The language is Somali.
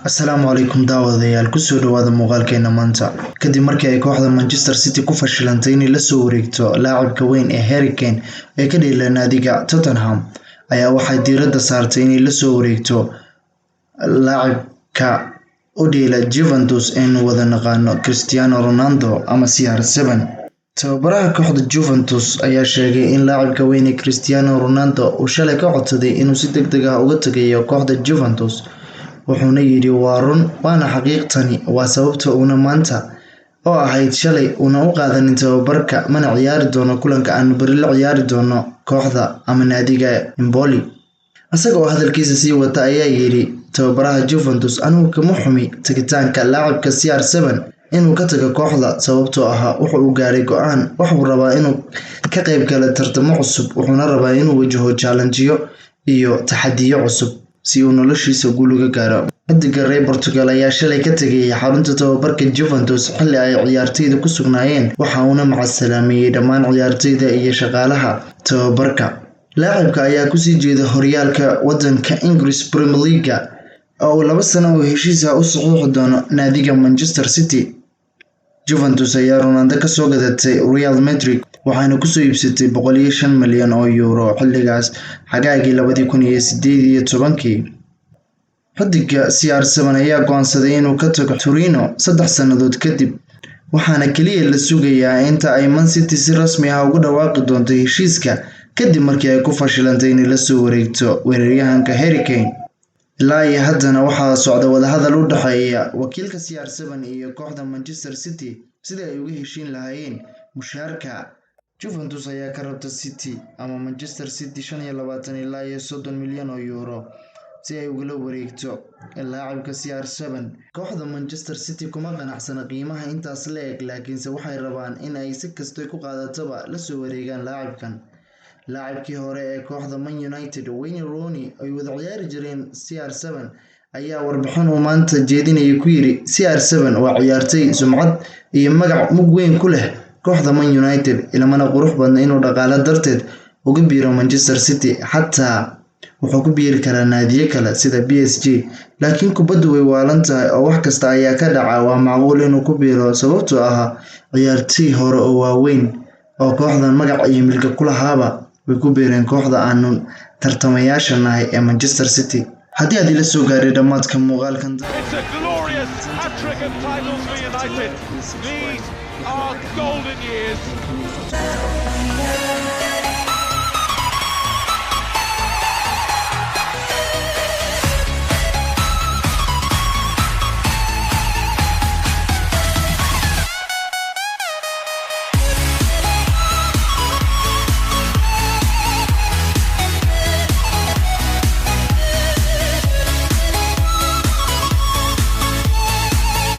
Assalaamu calaykum daawadayaal kusoo dhawaada muuqaalkeena maanta kadib markii ay kooxda Manchester City ku fashilantay inay la soo wareegto laacibka weyn ee Harry Kane ee ka dheela naadiga Tottenham ayaa waxay diiradda saartay inay la soo wareegto laacibka u dheela Juventus ee wada naqaano Cristiano Ronaldo ama CR7. tababaraha kooxda Juventus ayaa sheegay in laacibka weyn ee Cristiano Ronaldo uu shalay ka codsaday inuu si degdeg ah uga tagayo kooxda Juventus, wuxuuna yidhi waa run waana xaqiiqtani waa sababta uuna maanta oo ahayd shalay una u qaadanin tababarka mana ciyaari doono kulanka aan bari la ciyaari doono kooxda ama naadiga Empoli. Isaga oo hadalkiisa sii wata ayaa yidhi tababaraha Juventus anigu kama xumi tagitaanka laacibka CR7 inuu ka tago kooxda sababtoo ah wuxuu u gaaray go'aan wuxuu rabaa inuu ka qayb galo tartamo cusub wuxuuna rabaa inuu wajaho challenge-yo iyo taxadiyo cusub si uu noloshiisa guul uga gaaro. Xidiga reer Portugal ayaa shalay ka tagay xarunta tababarka Juventus xilli ay ciyaartoyda ku sugnaayeen waxa uuna macsalaameeyay dhammaan ciyaartoyda iyo shaqaalaha tababarka. Laacibka ayaa ku sii jeeda horyaalka wadanka English Premier League oo 2 sano oo heshiis ah u saxiixi doono naadiga Manchester City. Juventus ayaa Ronaldo ka soo gadatay Real Madrid waxaana ku soo iibsatay 105 milyan oo euro xilligaas xagaagii 2018. Xidiga CR7 ayaa go'aansaday inuu ka tago Torino 3 sanadood kadib, waxaana kaliya la sugayaa inta ay Man City si rasmi ah ugu dhawaaqi doonto heshiiska kadib markii ay ku fashilantay inay la soo wareegto weeraryahanka Harry Kane. Ilaa iyo haddana waxaa socda wadahadal u dhexeeya wakiilka CR7 iyo kooxda Manchester City sidii ay uga heshiin lahaayeen mushaharka. Juventus ayaa ka rabta City ama Manchester City 25 ilaa 30 milyan oo euro si ay ugala wareegto laacibka CR7. Kooxda Manchester City kuma qanacsana qiimaha intaas le'eg laakiinse waxay rabaan in ay si kasta ku qaadataba la soo wareegaan laacibkan. Laacibkii hore ee kooxda Man United rooney ay wada ciyaari jireen CR7 ayaa warbixin uu maanta jeedinayay ku yiri CR7 waa ciyaartoy sumcad iyo magac mug weyn ku leh kooxda Man United ilmana qurux badan inuu dhaqaale darteed uga biiro Manchester City xataa wuxuu ku biiri karaa naadiyo kale sida PSG, laakiin kubaddu way waalan tahay oo wax kasta ayaa ka dhaca. waa macquul inuu ku biiro sababtoo ah ciyaartoy hore oo waaweyn oo kooxdan magac iyo milki ku lahaaba way ku biireen kooxda aanu tartamayaasha nahay ee Manchester City. haddii aad ila soo gaaray dhamaadka muuqaalkan These are golden years.